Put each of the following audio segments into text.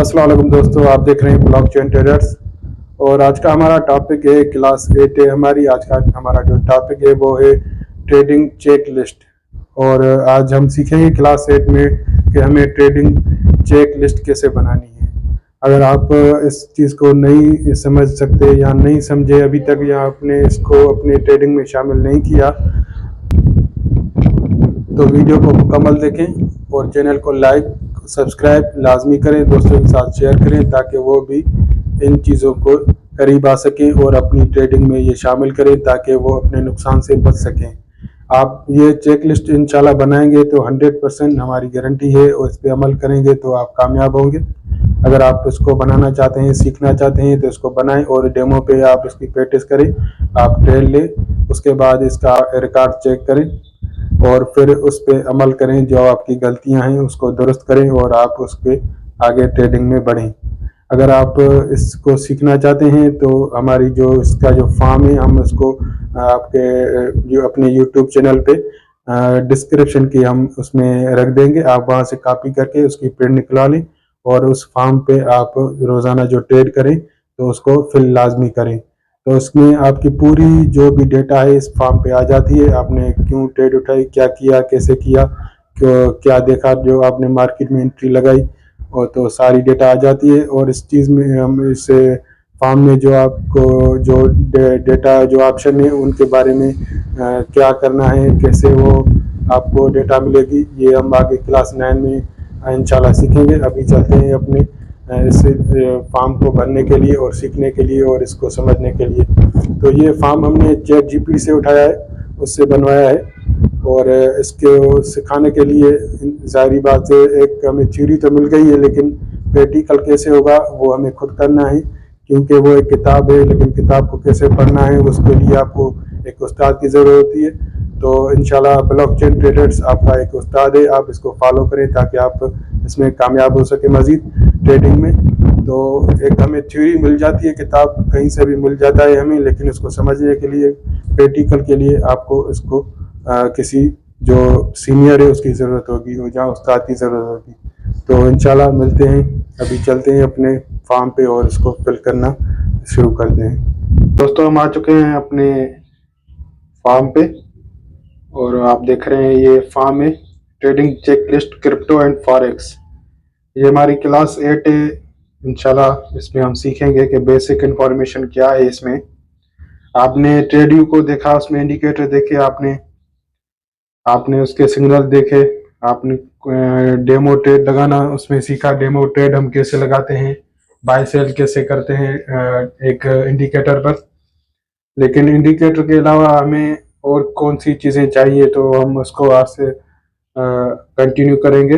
अस्सलाम वालेकुम दोस्तों, आप देख रहे हैं ब्लॉकचेन ट्रेडर्स। और आज का हमारा टॉपिक है क्लास 8 है हमारी। आज का हमारा जो टॉपिक है वो है ट्रेडिंग चेक लिस्ट। और आज हम सीखेंगे क्लास 8 में कि हमें ट्रेडिंग चेक लिस्ट कैसे बनानी है। अगर आप इस चीज़ को नहीं समझ सकते या नहीं समझे अभी तक, या आपने इसको अपने ट्रेडिंग में शामिल नहीं किया, तो वीडियो को मुकम्मल देखें और चैनल को लाइक सब्सक्राइब लाजमी करें, दोस्तों के साथ शेयर करें ताकि वो भी इन चीज़ों को करीब आ सकें और अपनी ट्रेडिंग में ये शामिल करें ताकि वो अपने नुकसान से बच सकें। आप ये चेक लिस्ट इंशाल्लाह बनाएंगे तो 100% हमारी गारंटी है, और इस पर अमल करेंगे तो आप कामयाब होंगे। अगर आप इसको बनाना चाहते हैं, सीखना चाहते हैं, तो इसको बनाएं और डेमो पे आप इसकी प्रैक्टिस करें, आप ट्रेड लें, उसके बाद इसका रिकॉर्ड चेक करें और फिर उस पर अमल करें। जो आपकी गलतियां हैं उसको दुरुस्त करें और आप उस पर आगे ट्रेडिंग में बढ़ें। अगर आप इसको सीखना चाहते हैं तो हमारी जो इसका जो फॉर्म है, हम इसको आपके जो अपने यूट्यूब चैनल पे डिस्क्रिप्शन की हम उसमें रख देंगे। आप वहां से कॉपी करके उसकी प्रिंट निकलवा लें और उस फॉर्म पे आप रोज़ाना जो ट्रेड करें तो उसको फिल लाजमी करें। तो इसमें आपकी पूरी जो भी डेटा है इस फॉर्म पे आ जाती है। आपने क्यों ट्रेड उठाई, क्या किया, कैसे किया, क्या देखा, जो आपने मार्केट में एंट्री लगाई, और तो सारी डेटा आ जाती है। और इस चीज़ में हम इस फॉर्म में जो आपको जो डेटा जो ऑप्शन है उनके बारे में क्या करना है, कैसे वो आपको डेटा मिलेगी, ये हम आगे क्लास 9 में इंशाल्लाह सीखेंगे। अभी चलते हैं अपने इस फॉर्म को भरने के लिए और सीखने के लिए और इसको समझने के लिए। तो ये फॉर्म हमने चैट जीपीटी से उठाया है, उससे बनवाया है। और इसके सिखाने के लिए ज़ाहिरी बात है, एक हमें थ्योरी तो मिल गई है, लेकिन प्रैक्टिकल कैसे होगा वो हमें खुद करना है, क्योंकि वो एक किताब है, लेकिन किताब को कैसे पढ़ना है उसके लिए आपको एक उस्ताद की ज़रूरत होती है। तो इंशाल्लाह ब्लॉकचेन ट्रेडर्स आपका एक उस्ताद है, आप इसको फॉलो करें ताकि आप इसमें कामयाब हो सके मज़ीद ट्रेडिंग में। तो एक हमें थ्योरी मिल जाती है, किताब कहीं से भी मिल जाता है हमें, लेकिन इसको समझने के लिए प्रैक्टिकल के लिए आपको इसको किसी जो सीनियर है उसकी ज़रूरत होगी, और जहाँ उस्ताद की ज़रूरत होगी। तो इंशाल्लाह मिलते हैं, अभी चलते हैं अपने फॉर्म पे और इसको फिल करना शुरू करते हैं। दोस्तों, हम आ चुके हैं अपने फॉर्म पे और आप देख रहे हैं ये फॉर्म है trading check list crypto and forex. ये हमारी क्लास 8 है। इंशाल्लाह इसमें हम सीखेंगे कि बेसिक इंफॉर्मेशन क्या है। इसमें आपने ट्रेड को देखा, उसमें इंडिकेटर देखे, आपने उसके सिग्नल देखे, आपने डेमो ट्रेड लगाना उसमें सीखा। डेमो ट्रेड हम कैसे लगाते हैं, बाय सेल कैसे करते हैं एक इंडिकेटर पर। लेकिन इंडिकेटर के अलावा हमें और कौन सी चीज़ें चाहिए, तो हम उसको आज से कंटिन्यू करेंगे।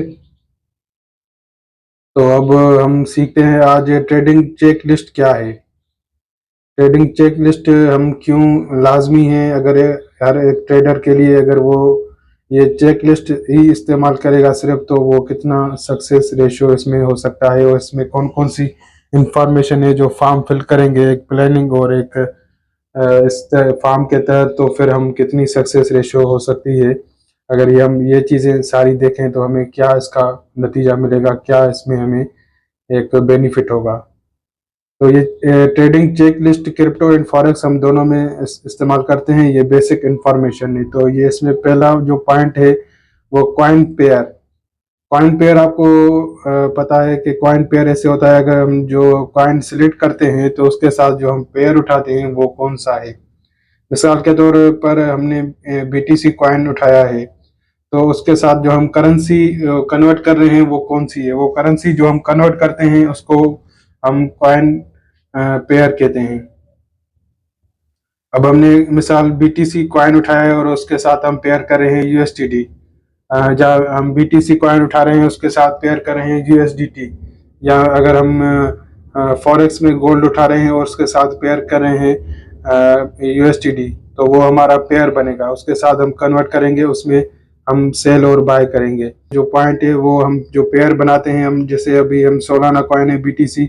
तो अब हम सीखते हैं आज ट्रेडिंग चेक लिस्ट क्या है। ट्रेडिंग चेक लिस्ट हम क्यों लाजमी है, अगर हर एक ट्रेडर के लिए अगर वो ये चेक लिस्ट ही इस्तेमाल करेगा सिर्फ, तो वो कितना सक्सेस रेशियो इसमें हो सकता है, और इसमें कौन कौन सी इंफॉर्मेशन है जो फॉर्म फिल करेंगे, एक प्लानिंग और एक इस फॉर्म के तहत, तो फिर हम कितनी सक्सेस रेशियो हो सकती है। अगर ये हम ये चीज़ें सारी देखें तो हमें क्या इसका नतीजा मिलेगा, क्या इसमें हमें एक बेनिफिट होगा। तो ये trading check list crypto and forex हम दोनों में इस्तेमाल करते हैं। ये बेसिक इंफॉर्मेशन है। तो ये इसमें पहला जो पॉइंट है वो कॉइन पेयर। कॉइन पेयर आपको पता है कि कॉइन पेयर ऐसे होता है, अगर हम जो कॉइन सिलेक्ट करते हैं तो उसके साथ जो हम पेयर उठाते हैं वो कौन सा है। मिसाल के तौर पर हमने बीटीसी कॉइन उठाया है, तो उसके साथ जो हम करेंसी कन्वर्ट कर रहे हैं वो कौन सी है। वो करेंसी जो हम कन्वर्ट करते हैं उसको हम कॉइन पेयर कहते हैं। अब हमने मिसाल बीटीसी कॉइन उठाया है और उसके साथ हम पेयर कर रहे हैं यूएसडीटी। जब हम बीटीसी कॉइन उठा रहे हैं उसके साथ पेयर कर रहे हैं यूएसडीटी, या अगर हम फॉरेक्स में गोल्ड उठा रहे हैं और उसके साथ पेयर कर रहे हैं यूएसडीटी, तो वो हमारा पेयर बनेगा। उसके साथ हम कन्वर्ट करेंगे, उसमें हम सेल और बाय करेंगे। जो पॉइंट है वो हम जो पेयर बनाते हैं, हम जैसे अभी हम सोलाना कॉइन है बीटीसी,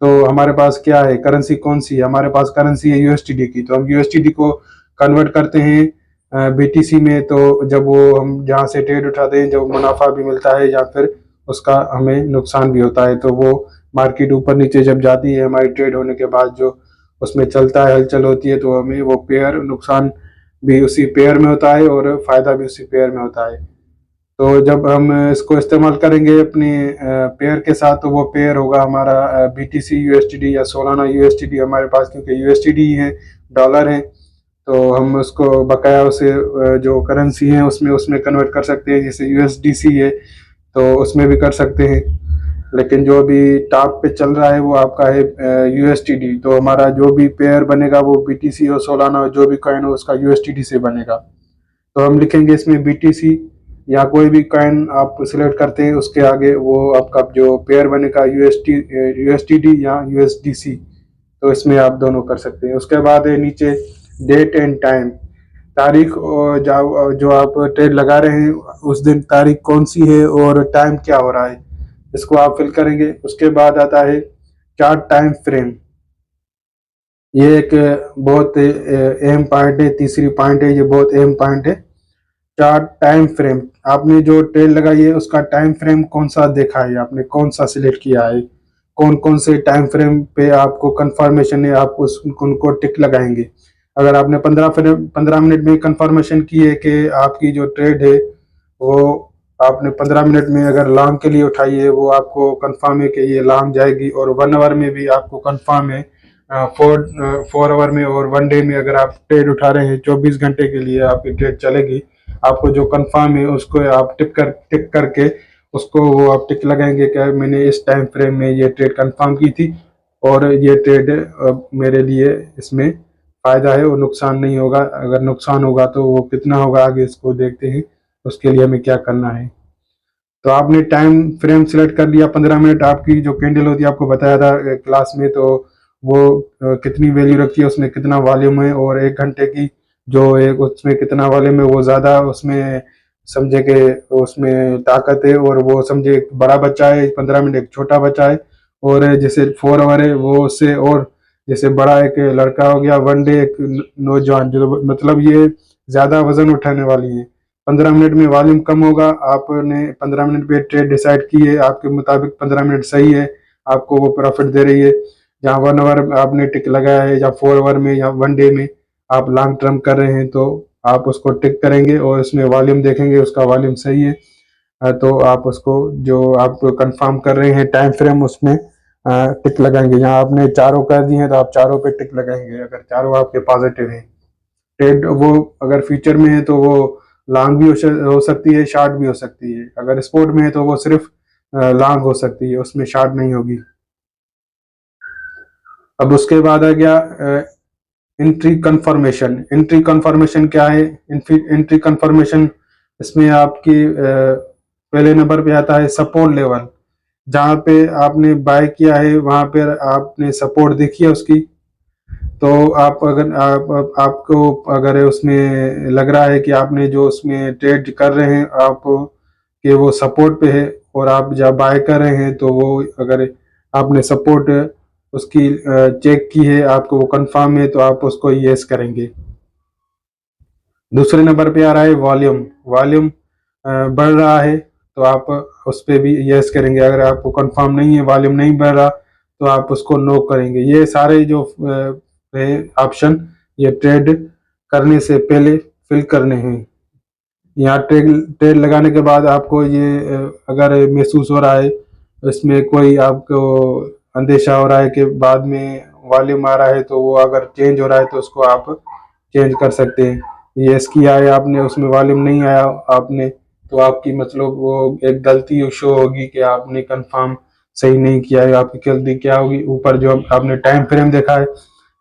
तो हमारे पास क्या है, करेंसी कौन सी है, हमारे पास करेंसी है यूएसडीटी की। तो हम यूएसडीटी को कन्वर्ट करते हैं बीटीसी में, तो जब वो हम जहाँ से ट्रेड उठाते हैं जब मुनाफा भी मिलता है या फिर उसका हमें नुकसान भी होता है, तो वो मार्केट ऊपर नीचे जब जाती है हमारी ट्रेड होने के बाद, जो उसमें चलता है, हलचल होती है, तो हमें वो पेयर नुकसान भी उसी पेयर में होता है और फायदा भी उसी पेयर में होता है। तो जब हम इसको इस्तेमाल करेंगे अपने पेयर के साथ, तो वो पेयर होगा हमारा BTC USDT या सोलाना USDT हमारे पास, क्योंकि USDT है, डॉलर है, तो हम उसको बकाया उसे जो करेंसी है उसमें उसमें कन्वर्ट कर सकते हैं। जैसे USDC है तो उसमें भी कर सकते हैं, लेकिन जो अभी टॉप पे चल रहा है वो आपका है USDT। तो हमारा जो भी पेयर बनेगा वो BTC और सोलाना जो भी कॉइन हो उसका USDT से बनेगा। तो हम लिखेंगे इसमें BTC, या कोई भी कॉइन आप सिलेक्ट करते हैं उसके आगे वो आपका जो पेयर बनेगा USDT या USDC। तो इसमें आप दोनों कर सकते हैं। उसके बाद है नीचे डेट एंड टाइम, तारीख और जो आप ट्रेड लगा रहे हैं उस दिन तारीख कौन सी है और टाइम क्या हो रहा है, इसको आप फिल करेंगे। उसके बाद आता है चार्ट टाइम फ्रेम, ये एक बहुत अहम पॉइंट है, तीसरी पॉइंट है, ये बहुत अहम पॉइंट है। चार्ट टाइम फ्रेम, आपने जो ट्रेड लगाई है उसका टाइम फ्रेम कौन सा देखा है, आपने कौन सा सिलेक्ट किया है, कौन कौन से टाइम फ्रेम पे आपको कंफर्मेशन है, आप उनको टिक लगाएंगे। अगर आपने 15 मिनट में कंफर्मेशन की है कि आपकी जो ट्रेड है वो आपने 15 मिनट में अगर लॉन्ग के लिए उठाई है, वो आपको कंफर्म है कि ये लॉन्ग जाएगी, और 1 आवर में भी आपको कंफर्म है, 4 आवर में और 1 डे में अगर आप ट्रेड उठा रहे हैं 24 घंटे के लिए आपकी ट्रेड चलेगी, आपको जो कंफर्म है उसको आप टिक करके उसको वो आप टिक लगाएंगे कि मैंने इस टाइम फ्रेम में ये ट्रेड कंफर्म की थी और ये ट्रेड मेरे लिए इसमें फायदा है और नुकसान नहीं होगा। अगर नुकसान होगा तो वो कितना होगा आगे इसको देखते हैं, उसके लिए हमें क्या करना है। तो आपने टाइम फ्रेम सिलेक्ट कर लिया, 15 मिनट आपकी जो कैंडल होती है आपको बताया था क्लास में, तो वो कितनी वैल्यू रखती है, उसमें कितना वॉल्यूम है, और 1 घंटे की जो एक उसमें कितना वॉल्यूम है, वो ज़्यादा उसमें समझे कि उसमें ताकत है, और वो समझे एक बड़ा बच्चा है 15 मिनट, एक छोटा बच्चा है, और जैसे 4 आवर है वो उससे और जैसे बड़ा एक लड़का हो गया, 1 डे एक नौजवान, जो मतलब ये ज़्यादा वजन उठाने वाली है। 15 मिनट में वॉल्यूम कम होगा, आपने 15 मिनट पे ट्रेड डिसाइड की है, आपके मुताबिक 15 मिनट सही है, आपको वो प्रॉफिट दे रही है। जहाँ 1 आवर आपने टिक लगाया है, या 4 आवर में या 1 डे में आप लॉन्ग टर्म कर रहे हैं, तो आप उसको टिक करेंगे और उसमें वॉल्यूम देखेंगे, उसका वॉल्यूम सही है तो आप उसको जो आप कंफर्म कर रहे हैं टाइम फ्रेम उसमें टिक लगाएंगे। यहाँ आपने चारों कर दिए हैं तो आप चारों पे टिक लगाएंगे, अगर चारों आपके पॉजिटिव है। ट्रेड वो अगर फ्यूचर में है तो वो लॉन्ग भी हो सकती है, शॉर्ट भी हो सकती है। अगर स्पोर्ट में है तो वो सिर्फ लॉन्ग हो सकती है, उसमें शॉर्ट नहीं होगी। अब उसके बाद आ गया एंट्री कंफर्मेशन। एंट्री कंफर्मेशन क्या है? एंट्री कंफर्मेशन इसमें आपकी पहले नंबर पे आता है सपोर्ट लेवल, जहाँ पे आपने बाय किया है वहां पर आपने सपोर्ट देखी है उसकी, तो आप अगर आपको अगर उसमें लग रहा है कि आपने जो उसमें ट्रेड कर रहे हैं आप कि वो सपोर्ट पे है, और आप जब बाय कर रहे हैं तो वो अगर आपने सपोर्ट उसकी चेक की है, आपको वो कंफर्म है, तो आप उसको यस करेंगे। दूसरे नंबर पे आ रहा है वॉल्यूम। वॉल्यूम बढ़ रहा है तो आप उस पर भी यस करेंगे। अगर आपको कंफर्म नहीं है, वॉल्यूम नहीं बढ़ रहा, तो आप उसको नो करेंगे। ये सारे जो ऑप्शन ये ट्रेड करने से पहले फिल करने हैं। यहाँ ट्रेड ट्रेड लगाने के बाद आपको ये अगर महसूस हो रहा है, इसमें कोई आपको अंदेशा हो रहा है कि बाद में वॉल्यूम आ रहा है, तो वो अगर चेंज हो रहा है तो उसको आप चेंज कर सकते हैं। यस किया है आपने, उसमें वॉल्यूम नहीं आया आपने, तो आपकी मतलब वो एक गलती शो होगी कि आपने कंफर्म सही नहीं किया है। आपकी गलती क्या होगी? ऊपर जो आपने टाइम फ्रेम देखा है,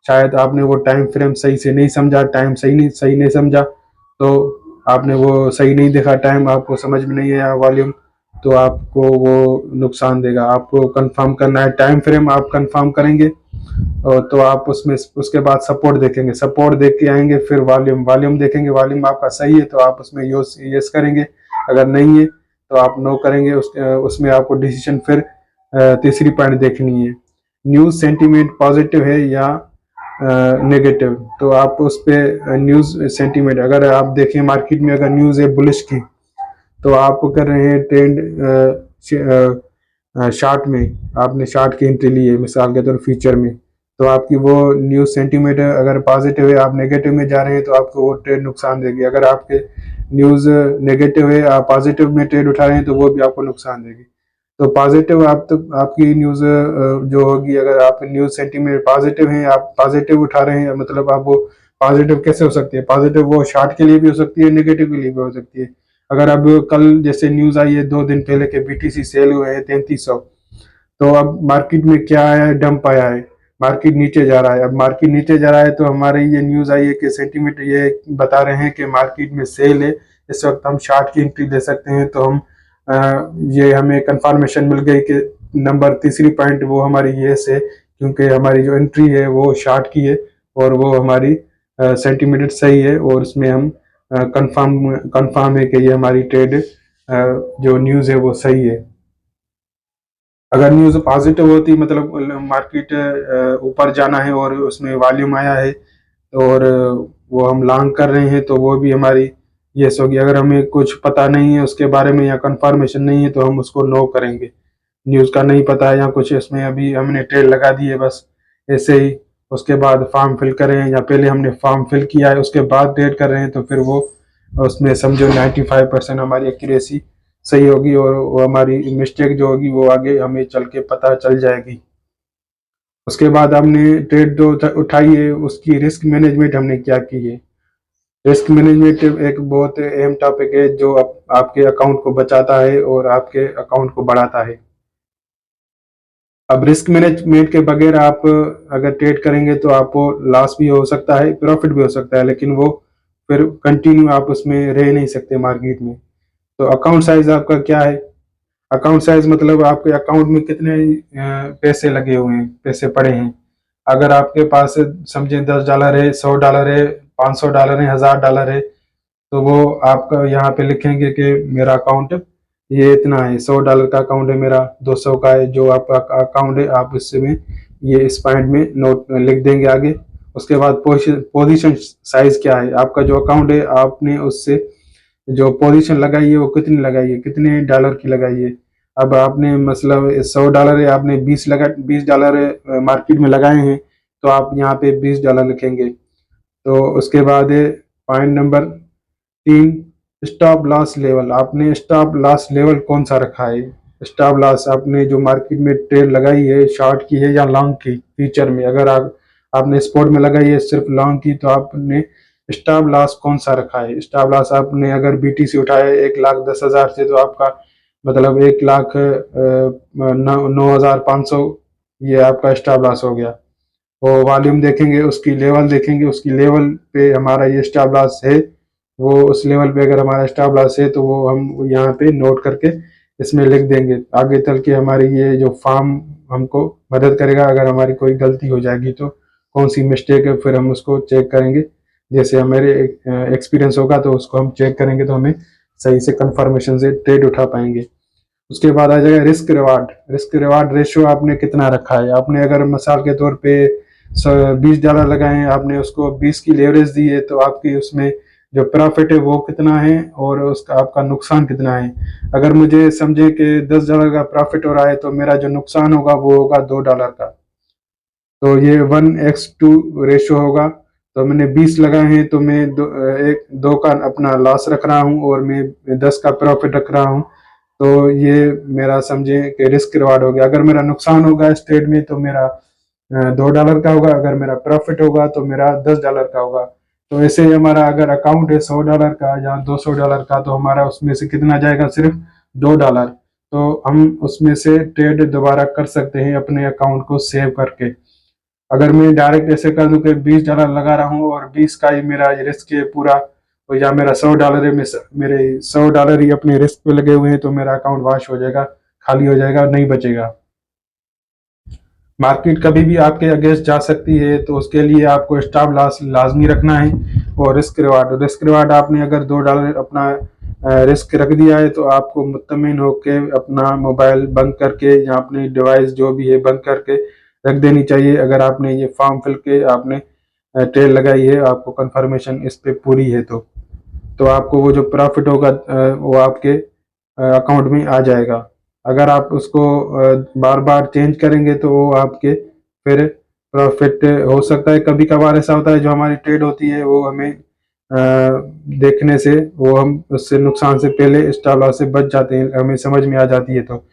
शायद आपने वो टाइम फ्रेम सही से नहीं समझा, टाइम सही नहीं समझा, तो आपने वो सही नहीं देखा, टाइम आपको समझ में नहीं आया, वॉल्यूम, तो आपको वो नुकसान देगा। आपको कंफर्म करना है टाइम फ्रेम, आप कंफर्म करेंगे और तो आप उसमें उसके बाद सपोर्ट देखेंगे, सपोर्ट देख के आएंगे, फिर वॉल्यूम देखेंगे, वॉल्यूम आपका सही है तो आप उसमें यस करेंगे, अगर नहीं है तो आप नो करेंगे। उसमें आपको डिसीजन फिर तीसरी पॉइंट देखनी है, न्यूज सेंटीमेंट पॉजिटिव है या नेगेटिव। तो आप उस पर न्यूज सेंटीमेंट, अगर आप देखें मार्केट में अगर न्यूज है बुलिश की, तो आप कर रहे हैं ट्रेंड शार्ट में आपने शार्ट की एंट्री ली है मिसाल के तौर फ्यूचर में, तो आपकी वो न्यूज़ सेंटीमेंट अगर पॉजिटिव है, आप नेगेटिव में जा रहे हैं तो आपको वो ट्रेड नुकसान देगी। अगर आपके न्यूज़ नेगेटिव है, आप पॉजिटिव में ट्रेड उठा रहे हैं तो वो भी आपको नुकसान देगी। तो पॉजिटिव आप तो आपकी न्यूज़ जो होगी, अगर आप न्यूज़ सेंटीमेंट पॉजिटिव हैं, आप पॉजिटिव उठा रहे हैं, मतलब आप वो पॉजिटिव कैसे हो सकती है? पॉजिटिव वो शार्ट के लिए भी हो सकती है, नेगेटिव के लिए भी हो सकती है। अगर अब कल जैसे न्यूज़ आई है 2 दिन पहले के बीटीसी सेल हुए हैं 3300, तो अब मार्केट में क्या आया है? डंप आया है, मार्केट नीचे जा रहा है। अब मार्केट नीचे जा रहा है तो हमारे ये न्यूज़ आई है कि सेंटीमेंट ये बता रहे हैं कि मार्केट में सेल है, इस वक्त हम शार्ट की एंट्री ले सकते हैं। तो हम ये हमें कंफर्मेशन मिल गई कि नंबर तीसरी पॉइंट वो हमारी ये से, क्योंकि हमारी जो एंट्री है वो शार्ट की है और वो हमारी सेंटीमेंट सही है, और उसमें हम कंफर्म है कि ये हमारी ट्रेड जो न्यूज़ है वो सही है। अगर न्यूज़ पॉजिटिव होती, मतलब मार्केट ऊपर जाना है और उसमें वॉल्यूम आया है और वो हम लॉन्ग कर रहे हैं, तो वो भी हमारी यस होगी। अगर हमें कुछ पता नहीं है उसके बारे में या कंफर्मेशन नहीं है तो हम उसको नो करेंगे। न्यूज़ का नहीं पता है या कुछ इसमें अभी हमने ट्रेड लगा दी है बस ऐसे ही, उसके बाद फॉर्म फिल करें या पहले हमने फॉर्म फिल किया है उसके बाद ट्रेड कर रहे हैं, तो फिर वो उसमें समझो 95% हमारी एक्यूरेसी सही होगी और वो हमारी मिस्टेक जो होगी वो आगे हमें चल के पता चल जाएगी। उसके बाद हमने ट्रेड जो उठाई है उसकी रिस्क मैनेजमेंट हमने क्या की है। रिस्क मैनेजमेंट एक बहुत अहम टॉपिक है जो आपके अकाउंट को बचाता है और आपके अकाउंट को बढ़ाता है। अब रिस्क मैनेजमेंट के बगैर आप अगर ट्रेड करेंगे तो आपको लॉस भी हो सकता है, प्रॉफिट भी हो सकता है, लेकिन वो फिर कंटिन्यू आप उसमें रह नहीं सकते मार्केट में। तो अकाउंट साइज आपका क्या है? अकाउंट साइज मतलब आपके अकाउंट में कितने पैसे लगे हुए हैं, पैसे पड़े हैं। अगर आपके पास समझे $10 है, $100 है, $500 है, $1000 है, तो वो आपका यहाँ पे लिखेंगे कि मेरा अकाउंट ये इतना है, $100 का अकाउंट है मेरा, 200 का है जो आपका अकाउंट है, आप इसमें ये इस पॉइंट में नोट लिख देंगे आगे। उसके बाद पोजीशन साइज क्या है, आपका जो अकाउंट है आपने उससे जो पोजीशन लगाई है वो कितनी लगाई है, कितने डॉलर की लगाई है। अब आपने मतलब $100 है, आपने 20 डॉलर मार्केट में लगाए हैं, तो आप यहाँ पे $20 लिखेंगे। तो उसके बाद point number 3, stop loss level. आपने स्टॉप लॉस लेवल कौन सा रखा है? स्टॉप लॉस आपने जो मार्केट में ट्रेड लगाई है शॉर्ट की है या लॉन्ग की फ्यूचर में, अगर आपने स्पॉट में लगाई है सिर्फ लॉन्ग की, तो आपने स्टॉप लॉस कौन सा रखा है? स्टॉप लॉस आपने अगर बीटीसी उठाया है 1,10,000 से, तो आपका मतलब 1,09,500 ये आपका स्टॉप लॉस हो गया। वो वॉल्यूम देखेंगे, उसकी लेवल देखेंगे, उसकी लेवल पे हमारा ये स्टॉप लॉस है, वो उस लेवल पे अगर हमारा स्टॉप लॉस है तो वो हम यहाँ पे नोट करके इसमें लिख देंगे। आगे चल के हमारी ये जो फॉर्म हमको मदद करेगा, अगर हमारी कोई गलती हो जाएगी तो कौन सी मिस्टेक है, फिर हम उसको चेक करेंगे। जैसे हमारे एक्सपीरियंस होगा तो उसको हम चेक करेंगे तो हमें सही से कंफर्मेशन से ट्रेड उठा पाएंगे। उसके बाद आ जाएगा risk reward. Risk reward ratio आपने कितना रखा है? आपने अगर मिसाल के तौर पे $20 लगाए हैं, आपने उसको 20 की लेवरेज दी है, तो आपकी उसमें जो प्रॉफिट है वो कितना है और उसका आपका नुकसान कितना है। अगर मुझे समझे कि $10 का प्रॉफिट हो रहा है तो मेरा जो नुकसान होगा वो होगा $2 का, तो ये 1:2 रेशियो होगा। तो मैंने 20 लगाए हैं तो मैं दो का अपना लॉस रख रहा हूँ और मैं 10 का प्रॉफिट रख रहा हूँ। तो ये मेरा समझे कि रिस्क रिवार्ड हो गया। अगर मेरा नुकसान होगा इस ट्रेड में तो मेरा $2 का होगा, अगर मेरा प्रॉफिट होगा तो मेरा $10 का होगा। तो ऐसे ही हमारा अगर अकाउंट है $100 का या $200 का, तो हमारा उसमें से कितना जाएगा? सिर्फ $2। तो हम उसमें से ट्रेड दोबारा कर सकते हैं अपने अकाउंट को सेव करके। अगर मैं डायरेक्ट ऐसे कर दूं कि $20 लगा रहा हूँ और 20 का ही मेरा रिस्क है पूरा, तो या मेरा $100 है, मेरे $100 ही अपने रिस्क पे लगे हुए हैं, तो मेरा अकाउंट वॉश हो जाएगा, खाली हो जाएगा, नहीं बचेगा। मार्केट कभी भी आपके अगेंस्ट जा सकती है, तो उसके लिए आपको स्टॉप लॉस लाजमी रखना है। और रिस्क रिवार्ड आपने अगर $2 अपना रिस्क रख दिया है, तो आपको मुतमिन होके अपना मोबाइल बंद करके या अपनी डिवाइस जो भी है बंद करके रख देनी चाहिए। अगर आपने ये फॉर्म फिल के आपने ट्रेड लगाई है, आपको कंफर्मेशन इस पे पूरी है, तो आपको वो जो प्रॉफिट होगा वो आपके अकाउंट में आ जाएगा। अगर आप उसको बार बार चेंज करेंगे तो वो आपके फिर प्रॉफिट हो सकता है। कभी कभार ऐसा होता है जो हमारी ट्रेड होती है वो हमें देखने से वो हम उससे नुकसान से पहले स्टॉप लॉस से बच जाते हैं, हमें समझ में आ जाती है। तो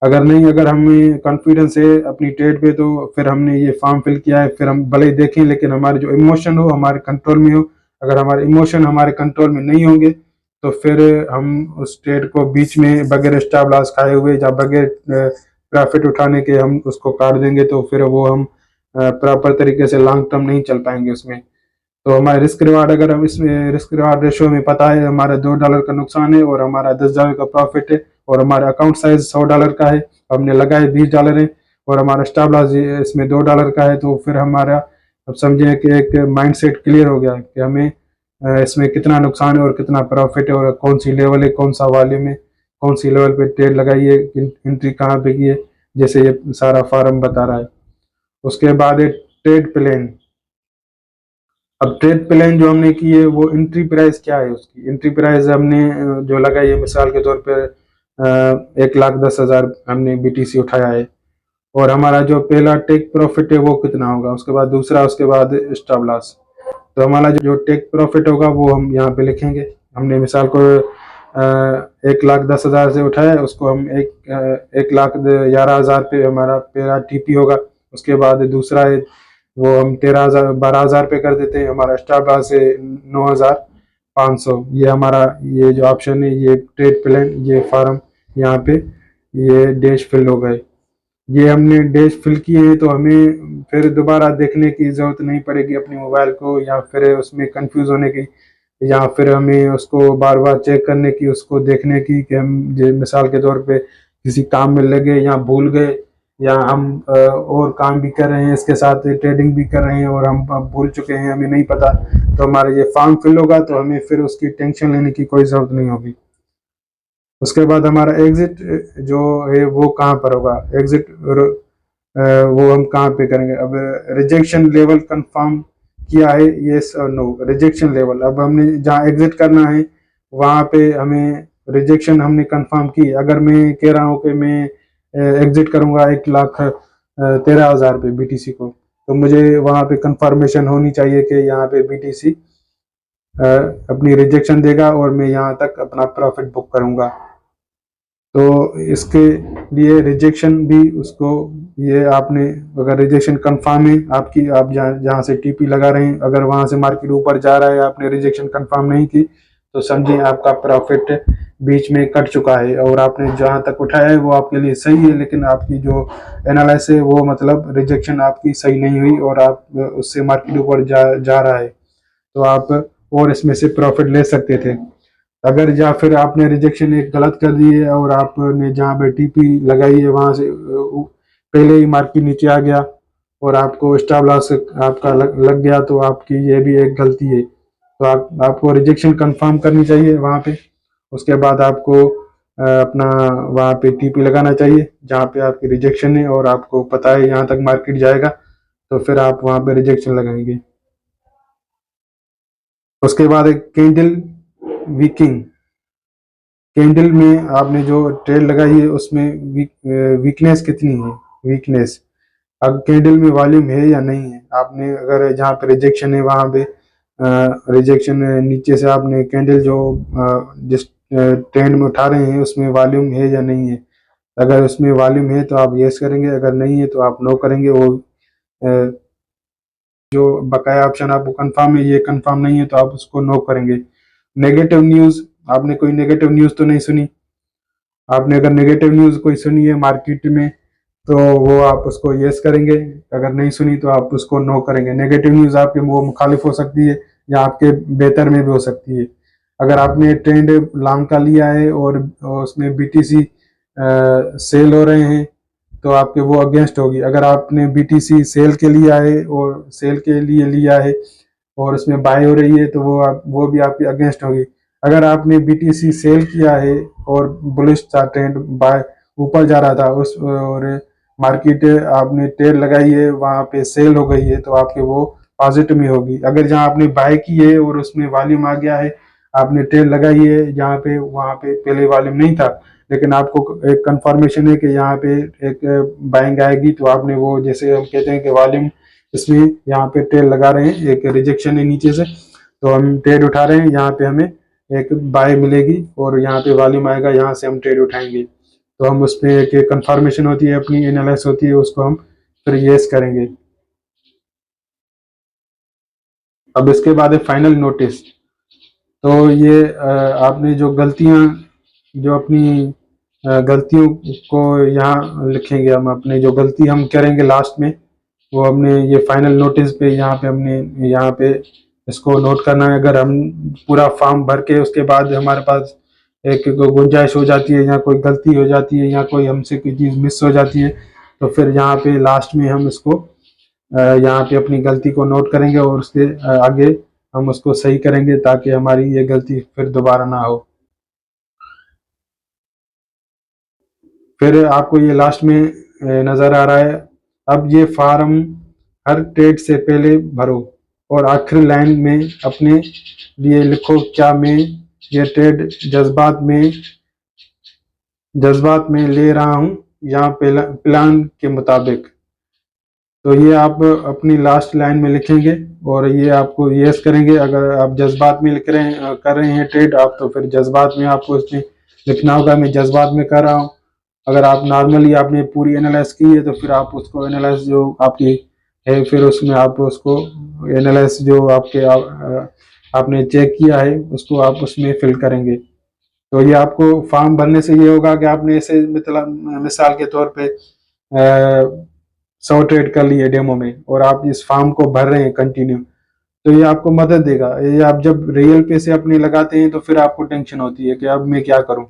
अगर नहीं, अगर हमें कॉन्फिडेंस है अपनी ट्रेड पे तो फिर हमने ये फॉर्म फिल किया है, फिर हम भले ही देखें लेकिन हमारे जो इमोशन हो हमारे कंट्रोल में हो। अगर हमारे इमोशन हमारे कंट्रोल में नहीं होंगे तो फिर हम उस ट्रेड को बीच में बगैर स्टॉप लॉस खाए हुए या बगैर प्रॉफिट उठाने के हम उसको काट देंगे, तो फिर वो हम प्रॉपर तरीके से लॉन्ग टर्म नहीं चल पाएंगे उसमें। तो हमारे रिस्क रिवार्ड, अगर हम इसमें रिस्क रिवार्ड रेशियो में पता है हमारा $2 का नुकसान है और हमारा $10 का प्रॉफिट है और हमारा अकाउंट साइज $100 का है, हमने लगाए $20 है और हमारा स्टॉप लॉस इसमें $2 का है, तो फिर हमारा अब समझे कि एक माइंडसेट क्लियर हो गया कि हमें इसमें कितना नुकसान है और कितना प्रॉफिट है और कौन सी लेवल है, कौन सा वॉल्यूम है, कौन सी लेवल पे ट्रेड लगाई है, एंट्री कहाँ पे की है, जैसे ये सारा फॉर्म बता रहा है। उसके बाद है ट्रेड प्लान। अब ट्रेड प्लान जो हमने की है वो एंट्री प्राइस क्या है, उसकी एंट्री प्राइस हमने जो लगाई है मिसाल के तौर पर 1,10,000 हमने BTC उठाया है और हमारा जो पहला टेक प्रॉफिट है वो कितना होगा, उसके बाद दूसरा, उसके बाद स्टॉप लॉस। तो हमारा जो टेक प्रॉफिट होगा वो हम यहाँ पे लिखेंगे। हमने मिसाल को 1,10,000 से उठाया है, उसको हम 1,11,000 पे हमारा पहला TP होगा। उसके बाद दूसरा है वो हम 12,000 पे कर देते हैं, हमारा स्टॉप लॉस है 9,500। ये हमारा ये जो ऑप्शन है ये ट्रेड प्लान, ये फॉर्म यहाँ पे ये डैश फिल हो गए। ये हमने डैश फिल किए हैं तो हमें फिर दोबारा देखने की ज़रूरत नहीं पड़ेगी अपने मोबाइल को, या फिर उसमें कंफ्यूज होने की, या फिर हमें उसको बार बार चेक करने की, उसको देखने की कि हम मिसाल के तौर पे किसी काम में लगे या भूल गए, या हम और काम भी कर रहे हैं इसके साथ ट्रेडिंग भी कर रहे हैं और हम भूल चुके हैं, हमें नहीं पता। तो हमारा ये फॉर्म फिल होगा तो हमें फिर उसकी टेंशन लेने की कोई ज़रूरत नहीं होगी। उसके बाद हमारा एग्जिट जो है वो कहाँ पर होगा, एग्जिट वो हम कहाँ पे करेंगे। अब रिजेक्शन लेवल कंफर्म किया है, यस और नो। रिजेक्शन लेवल, अब हमने जहाँ एग्जिट करना है वहाँ पे हमें रिजेक्शन हमने कंफर्म की। अगर मैं कह रहा हूँ कि मैं एग्जिट करूँगा 1,13,000 पे BTC को, तो मुझे वहाँ पे कंफर्मेशन होनी चाहिए कि यहाँ पे BTC अपनी रिजेक्शन देगा और मैं यहाँ तक अपना प्रॉफिट बुक करूँगा। तो इसके लिए रिजेक्शन भी उसको, ये आपने अगर रिजेक्शन कंफर्म है आपकी, आप जहाँ से TP लगा रहे हैं अगर वहाँ से मार्केट ऊपर जा रहा है, आपने रिजेक्शन कंफर्म नहीं की तो समझिए आपका प्रॉफिट बीच में कट चुका है और आपने जहाँ तक उठाया है वो आपके लिए सही है, लेकिन आपकी जो एनालिसिस है वो मतलब रिजेक्शन आपकी सही नहीं हुई और आप उससे मार्केट ऊपर जा रहा है, तो आप और इसमें से प्रॉफिट ले सकते थे। अगर या फिर आपने रिजेक्शन एक गलत कर दी है और आपने जहाँ पे TP लगाई है वहां से पहले ही मार्केट नीचे आ गया और आपको स्टॉप लॉस आपका लग गया, तो आपकी ये भी एक गलती है। तो आपको रिजेक्शन कंफर्म करनी चाहिए वहां पे। उसके बाद आपको अपना वहां पे TP लगाना चाहिए जहाँ पे आपकी रिजेक्शन है और आपको पता है यहाँ तक मार्केट जाएगा, तो फिर आप वहां पे रिजेक्शन लगाएंगे। उसके बाद एक कैंडल वीकिंग। कैंडल में आपने जो ट्रेड लगाई है उसमें वीकनेस कितनी है, वीकनेस। अब कैंडल में वॉल्यूम है या नहीं है, आपने अगर जहाँ पे रिजेक्शन है वहाँ पे रिजेक्शन नीचे से आपने कैंडल जो जिस ट्रेंड में उठा रहे हैं उसमें वॉल्यूम है या नहीं है। अगर उसमें वॉल्यूम है तो आप यस करेंगे, अगर नहीं है तो आप नो करेंगे। वो जो बकाया ऑप्शन आपको कंफर्म है, ये कंफर्म नहीं है तो आप उसको नो करेंगे। नेगेटिव न्यूज़, आपने कोई नेगेटिव न्यूज़ तो नहीं सुनी। आपने अगर नेगेटिव न्यूज़ कोई सुनी है मार्केट में तो वो आप उसको यस करेंगे, अगर नहीं सुनी तो आप उसको नो करेंगे। नेगेटिव न्यूज़ आपके वो मुखालिफ हो सकती है या आपके बेहतर में भी हो सकती है। अगर आपने ट्रेंड लॉन्ग का लिया है और उसमें BTC सेल हो रहे हैं तो आपके वो अगेंस्ट होगी। अगर आपने BTC सेल के लिया है और सेल के लिए लिया है और उसमें बाय हो रही है तो वो भी आपके अगेंस्ट होगी। अगर आपने BTC सेल किया है और बुलिश था, ट्रेंड बाय ऊपर जा रहा था उस और मार्केट आपने ट्रेड लगाई है वहां पे सेल हो गई है तो आपके वो पॉजिटिव में होगी। अगर जहां आपने बाय की है और उसमें वॉल्यूम आ गया है, आपने ट्रेड लगाई है जहाँ पे वहां पे पहले वॉल्यूम नहीं था लेकिन आपको एक कंफर्मेशन है कि यहाँ पे एक बाइंग आएगी, तो आपने वो, जैसे हम कहते हैं कि वॉल्यूम, इसमें यहाँ पे ट्रेड लगा रहे हैं, एक रिजेक्शन है नीचे से, तो हम ट्रेड उठा रहे हैं, यहाँ पे हमें एक बाय मिलेगी और यहाँ पे वॉल्यूम आएगा, यहाँ से हम ट्रेड उठाएंगे। तो हम उस पर एक कंफर्मेशन होती है, अपनी एनालिसिस होती है, उसको हम फिर यस करेंगे। अब इसके बाद है फाइनल नोटिस। तो ये आपने जो गलतियां, जो अपनी गलतियों को यहाँ लिखेंगे, हम अपने जो गलती हम करेंगे लास्ट में, वो हमने ये फाइनल नोटिस पे यहाँ पे हमने यहाँ पे इसको नोट करना है। अगर हम पूरा फॉर्म भर के उसके बाद हमारे पास एक गुंजाइश हो जाती है, या कोई गलती हो जाती है, या कोई हमसे कोई चीज़ मिस हो जाती है, तो फिर यहाँ पे लास्ट में हम इसको यहाँ पे अपनी गलती को नोट करेंगे और उसके आगे हम उसको सही करेंगे, ताकि हमारी ये गलती फिर दोबारा ना हो। फिर आपको ये लास्ट में नज़र आ रहा है। अब ये फार्म हर ट्रेड से पहले भरो और आखिरी लाइन में अपने लिए लिखो, क्या मैं ये ट्रेड जज्बात में ले रहा हूँ या प्लान के मुताबिक। तो ये आप अपनी लास्ट लाइन में लिखेंगे और ये आपको यस करेंगे। अगर आप जज्बात में कर रहे हैं ट्रेड आप, तो फिर जज्बात में आपको इसमें लिखना होगा, मैं जज्बात में कर रहा हूँ। अगर आप नॉर्मली आपने पूरी एनालाइज की है, तो फिर आप उसको एनालाइज जो आपकी है, फिर उसमें आप उसको एनालाइज जो आपने चेक किया है, उसको आप उसमें फिल करेंगे। तो ये आपको फॉर्म भरने से ये होगा कि आपने ऐसे मतलब मिसाल के तौर पे 100 ट्रेड कर लिए डेमो में, और आप इस फॉर्म को भर रहे हैं कंटिन्यू, तो ये आपको मदद देगा। ये आप जब रियल पैसे अपने लगाते हैं, तो फिर आपको टेंशन होती है कि अब मैं क्या करूं।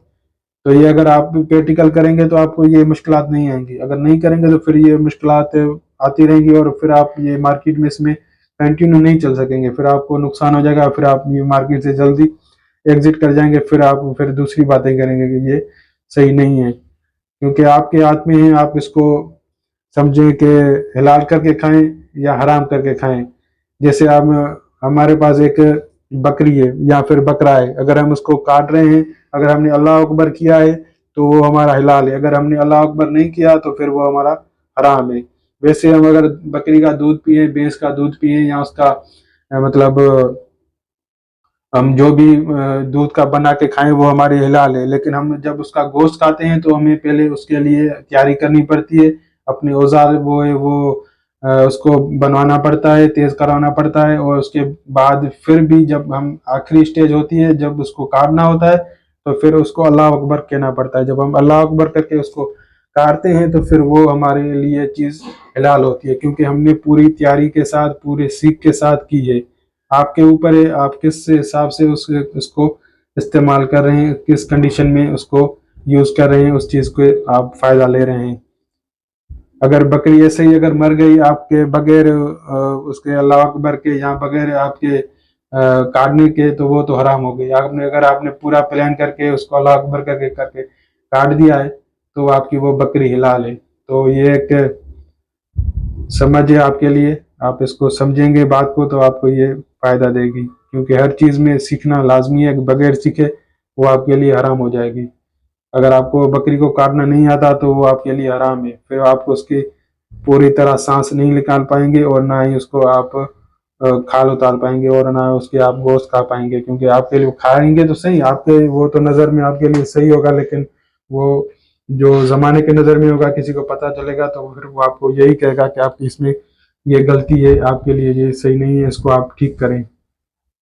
तो ये अगर आप प्रैक्टिकल करेंगे तो आपको ये मुश्किलात नहीं आएंगी, अगर नहीं करेंगे तो फिर ये मुश्किलात आती रहेंगी, और फिर आप ये मार्केट में इसमें कंटिन्यू नहीं चल सकेंगे, फिर आपको नुकसान हो जाएगा, फिर आप ये मार्केट से जल्दी एग्जिट कर जाएंगे, फिर आप फिर दूसरी बातें करेंगे कि ये सही नहीं है। क्योंकि आपके हाथ में है, आप इसको समझे कि हलाल करके खाएं या हराम करके खाएं। जैसे आप, हमारे पास एक बकरी है या फिर बकरा है, अगर हम उसको काट रहे हैं, अगर हमने अल्लाह अकबर किया है तो वो हमारा हलाल है, अगर हमने अल्लाह अकबर नहीं किया तो फिर वो हमारा हराम है। वैसे हम अगर बकरी का दूध पिए, भैंस का दूध पिए, या उसका मतलब हम जो भी दूध का बना के खाएं वो हमारे हलाल है। लेकिन हम जब उसका गोश्त खाते हैं तो हमें पहले उसके लिए तैयारी करनी पड़ती है, अपने औजार वो है वो उसको बनवाना पड़ता है, तेज करवाना पड़ता है, और उसके बाद फिर भी जब हम आखिरी स्टेज होती है, जब उसको काटना होता है, तो फिर उसको अल्लाह अकबर कहना पड़ता है। जब हम अल्लाह अकबर करके उसको काटते हैं तो फिर वो हमारे लिए चीज़ हलाल होती है, क्योंकि हमने पूरी तैयारी के साथ, पूरे सीख के साथ की है। आपके ऊपर है, आप किस हिसाब से उसको इस्तेमाल कर रहे हैं, किस कंडीशन में उसको यूज़ कर रहे हैं, उस चीज़ को आप फ़ायदा ले रहे हैं। अगर बकरी ऐसे ही अगर मर गई आपके बगैर उसके अल्लाह अकबर के, या बगैर आपके काटने के, तो वो तो हराम हो गई। आपने अगर आपने पूरा प्लान करके उसको अल्लाह अकबर करके करके काट दिया है, तो आपकी वो बकरी हिलाल है। तो ये एक समझ है आपके लिए, आप इसको समझेंगे बात को तो आपको ये फायदा देगी, क्योंकि हर चीज़ में सीखना लाजमी है, बगैर सीखे वो आपके लिए हराम हो जाएगी। अगर आपको बकरी को काटना नहीं आता तो वो आपके लिए हराम है, फिर आप उसकी पूरी तरह सांस नहीं निकाल पाएंगे, और ना ही उसको आप खाल उतार पाएंगे, और ना उसके आप गोश्त खा पाएंगे। क्योंकि आपके लिए खाएंगे तो सही, आपके वो तो नज़र में आपके लिए सही होगा, लेकिन वो जो ज़माने के नज़र में होगा, किसी को पता चलेगा तो फिर वो आपको यही कहेगा कि आपकी इसमें ये गलती है, आपके लिए ये सही नहीं है, इसको आप ठीक करें।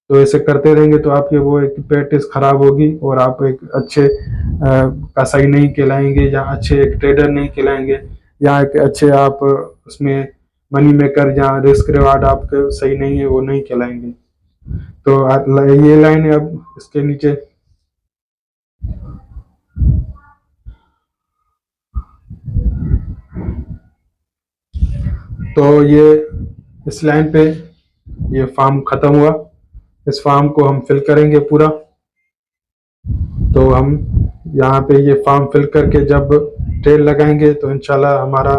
तो ऐसे करते रहेंगे तो आपके वो एक प्रैक्टिस खराब होगी, और आप एक अच्छे कसाई नहीं कहलाएंगे, या अच्छे एक ट्रेडर नहीं कहलाएंगे, या एक अच्छे आप उसमें मनी मेकर, या रिस्क रिवार्ड आपके सही नहीं है, वो नहीं कहलाएंगे। तो ये लाइन है। अब इसके नीचे तो ये इस लाइन पे ये फॉर्म खत्म हुआ। इस फॉर्म को हम फिल करेंगे पूरा। तो हम यहाँ पे ये फॉर्म फिल करके जब ट्रेड लगाएंगे तो इंशाल्लाह हमारा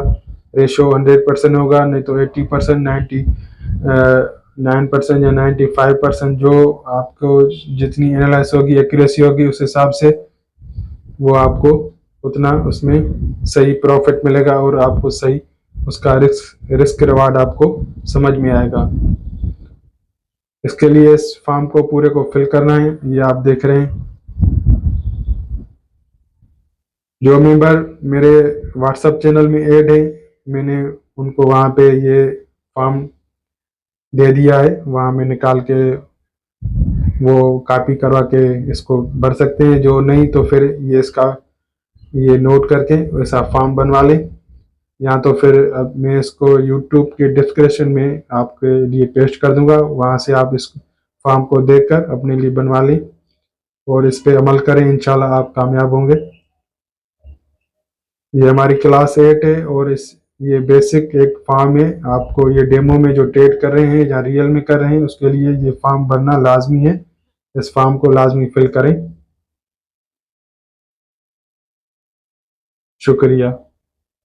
रेशो 100% होगा, नहीं तो 80%, 99% या 95%, जो आपको जितनी एनालाइज होगी, एक्यूरेसी होगी, उस हिसाब से वो आपको उतना उसमें सही प्रॉफिट मिलेगा और आपको सही उसका रिस्क रिवार्ड आपको समझ में आएगा। इसके लिए इस फॉर्म को पूरे को फिल करना है। ये आप देख रहे हैं, जो मेंबर मेरे व्हाट्सएप चैनल में ऐड है, मैंने उनको वहाँ पे ये फॉर्म दे दिया है। वहाँ में निकाल के वो कॉपी करवा के इसको भर सकते हैं। जो नहीं तो फिर ये नोट करके वैसा फॉर्म बनवा लें, या तो फिर अब मैं इसको यूट्यूब के डिस्क्रिप्शन में आपके लिए पेस्ट कर दूंगा, वहाँ से आप इस फॉर्म को देखकर अपने लिए बनवा लें और इस पे अमल करें। इंशाल्लाह आप कामयाब होंगे। ये हमारी क्लास 8 है और ये बेसिक एक फॉर्म है। आपको ये डेमो में जो ट्रेड कर रहे हैं या रियल में कर रहे हैं उसके लिए ये फॉर्म भरना लाजमी है। इस फॉर्म को लाजमी फिल करें। शुक्रिया।